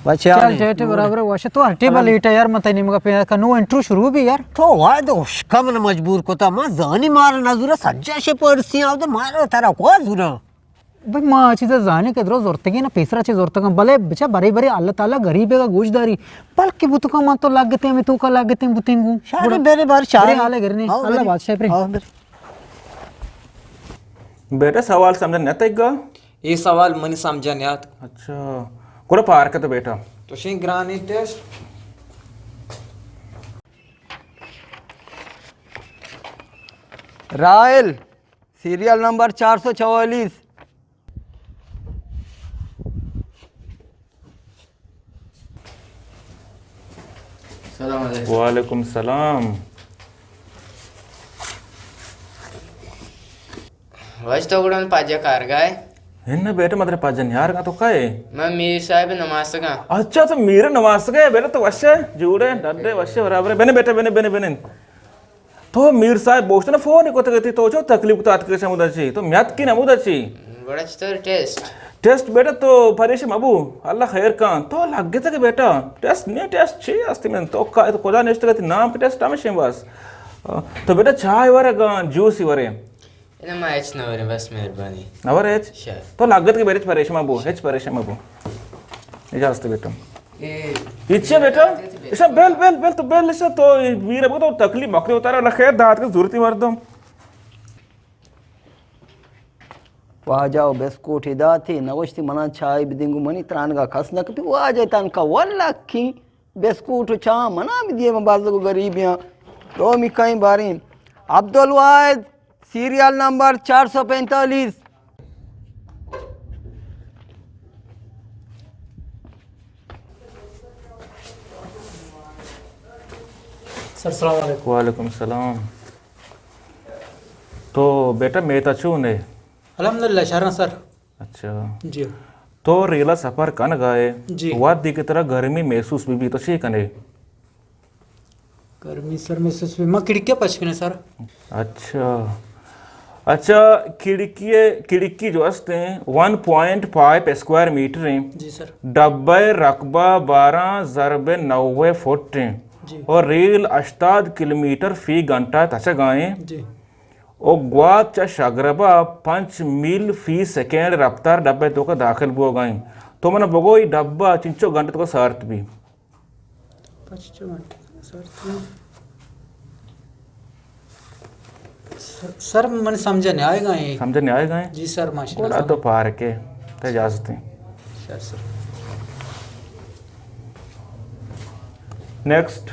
बच्चा चल जेट बराबर वाश तो टेबल इट यार मत निमगा पे कनु इंट्रो शुरू भी यार तो वाद कमन मजबूर कोता मा जानी मार नजुरा सज्जाशे परसी आवद मारो तारा को जुरा भाई माँ चीज़ जाने के द्रोह जोरते की ना पेसरा चीज़ जोरते का भले बच्चा बड़े बड़े अल्लाह ताला गरीबे का गोशदारी पल के बुतु का माँ तो लागते हैं तो का लागते हैं बुतेंगू शारे बेरे बार शारे हाले गिरने अल्लाह बादशाह प्रे बेटा सवाल समझ नहीं आता ये सवाल मनी समझा नहीं आता अच्छा कोरा पार के तो बेटा तो शें ग्रानी टेस्ट रायल सीरियल नंबर 444 वालेकुम सलाम वैसे तो गुड़न पाजा कार गाय हिन्ना बेटा मदर पाजन यार का तो काय मैं मीर साहब नमाज का अच्छा तो मेरे नवास गए बेटा तो वश्य जुड़े डड्डे वश्य बराबर बेने बेटा बेने बेने बेने तो मीर साहब बोलते ना फोन को तक तो जो तकलीफ तो आत के समुदाची तो म्यात की नमुदाची बड़ा अच्छा टेस्ट टेस्ट बेटा तो परेशान अबू अल्लाह खैर का तो लग गया था बेटा टेस्ट नहीं टेस्ट छी अस्ति में तो का तो कोदा नेस्ट का नाम के टेस्ट हमें बस तो बेटा चाय वरे जूस वरे इन्हें मैच ना वरे बस मेहरबानी नवर एच तो लागत के बेटे परेशान अबू एच परेशान अबू इजाजत बेटा इच्छा बेटा ऐसा बेल बेल बेल तो बेल ऐसा तो वीर अबू तो तकलीफ बकरी उतारा अल्लाह खैर दात के जरूरत ही मर दो वाजाओ बेस्कोट हिदाती नवश्ती मना चाय बिदिंगु मनी त्रान का खस नकती वाजे तन का वल्लखी बेस्कोट चा मना बिदिए मबाज़ को गरीबियां तो मी कई बारी अब्दुल वाहिद सीरियल नंबर 445 सर सलाम वालेकुम वालेकुम सलाम तो बेटा मैं तो छू ने अल्हम्दुलिल्लाह शरण सर अच्छा जी तो रेला सफर कन गए जी। वाद दी की तरह गर्मी महसूस भी तो शी कने गर्मी सर में से मैं खिड़कियाँ पछने सर अच्छा अच्छा खिड़की जो असते 1.5 स्क्वायर मीटर हैं जी सर डब्बे रकबा 12 ज़रबे 90 फुट हैं जी और रेल 8 किलोमीटर फी घंटा तच गाएं जी और ग्वाद चा शगरबा 5 मील फी सेकेंड रफ्तार डब्बे तो का दाखिल बो गई तो मैंने बगो ये डब्बा 300 घंटे तो का सार्थ भी सर मैंने समझा नहीं आएगा ये समझ नहीं आएगा है जी सर माशाल्लाह कोड़ा तो पार के तो इजाजत है सर नेक्स्ट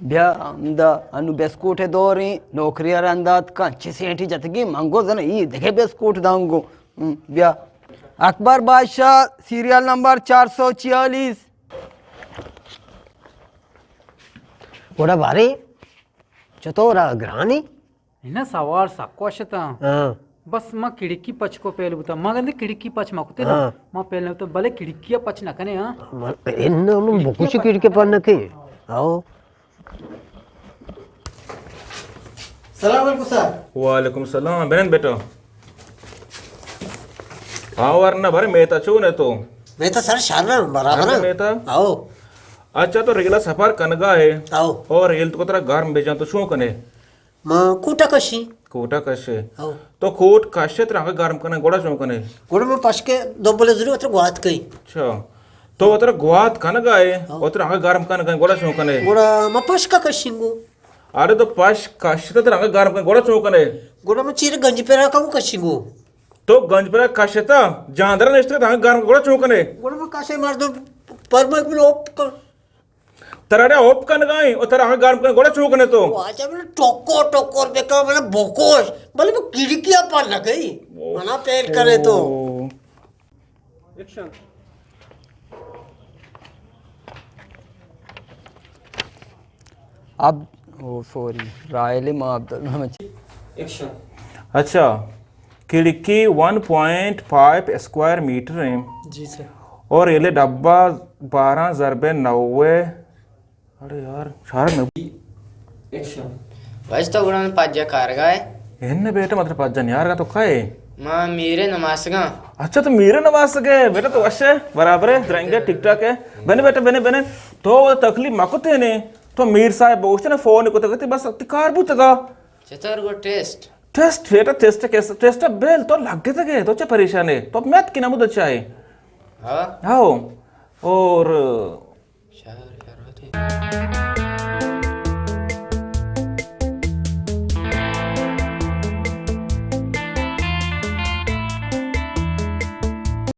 ब्या अंदा अनु बेस्कोट है दोरी नौकरी अंदात का अच्छे से एंटी जतगी मंगो जन ये देखे बेस्कोट दांगो ब्या अकबर बादशाह सीरियल नंबर 446 ओड़ा बारे चतोरा ग्रानी इन्हें सवाल साक्वाशता हां बस माँ खिड़की पच को पहले बता माँ कहते खिड़की पच माँ कुते ना माँ पहले तो भले खिड़कियाँ पच ना कने हाँ इन कुछ किड़के पर नके आओ सलाम वालेकुम सर वालेकुम सलाम बेनन बेटा हाँ वरना भरे मेहता छू ने तो मैं तो सर शाना बराबर मेहता आओ अच्छा तो रेला सफर कनगा है आओ और रेल तो तरह घर में बेचा तो शू कने मां कुटा कशी कोटा कशे आओ तो कोट कशे तरह गर्म कने गोड़ा शू कने गुड़ में पश के दो बोले जरूर उतर गुआत कई अच्छा तो उतर गुआत कनगा है उतर गर्म कने गोड़ा शू कने गुड़ा में पश का कशिंगो अरे तो पाश कशे तरह गर्म कने गोड़ा शू कने गुड़ा में चीर गंज पे रखा कशिंगो तो गंज पर कशे ता जानदरा नेस्ट तरह गर्म गोड़ा शू कने गुड़ा में कासे मार दो पर में ओप कर तरह ओप कन गई और तरह गर्म कने गोड़ा शू कने तो आजा मैंने टोको टोको बेका मैंने बोकोश भले मैं खिड़कियां पर न गई मना पेल करे तो अब ओ सॉरी रायल मां अब्दुल अच्छा खिड़की 1.5 स्क्वायर मीटर है जी सर और ये डब्बा 12 ज़रबे 90 अरे यार सारा नब्बे वैसे तो गुड़न पाजा कार गाय इन्ने बेटा मतलब पाँच जन यार का तो खाए माँ मेरे नमासगा अच्छा तो मेरे नवाज सके बेटा तो वैसे बराबर है रहेंगे ठीक ठाक है बने बेटा बने बने तो तकलीफ मकुते ने तो मीर साहब बोलते ना फोन को तकते बस कार बुतगा चतर गो टेस्ट टेस्ट बेटा टेस्ट कैसे टेस्ट बेल तो लगे तके तो चे परेशान है तो मैथ की ना मुद्दा चाहे हाँ हाँ और शायर यार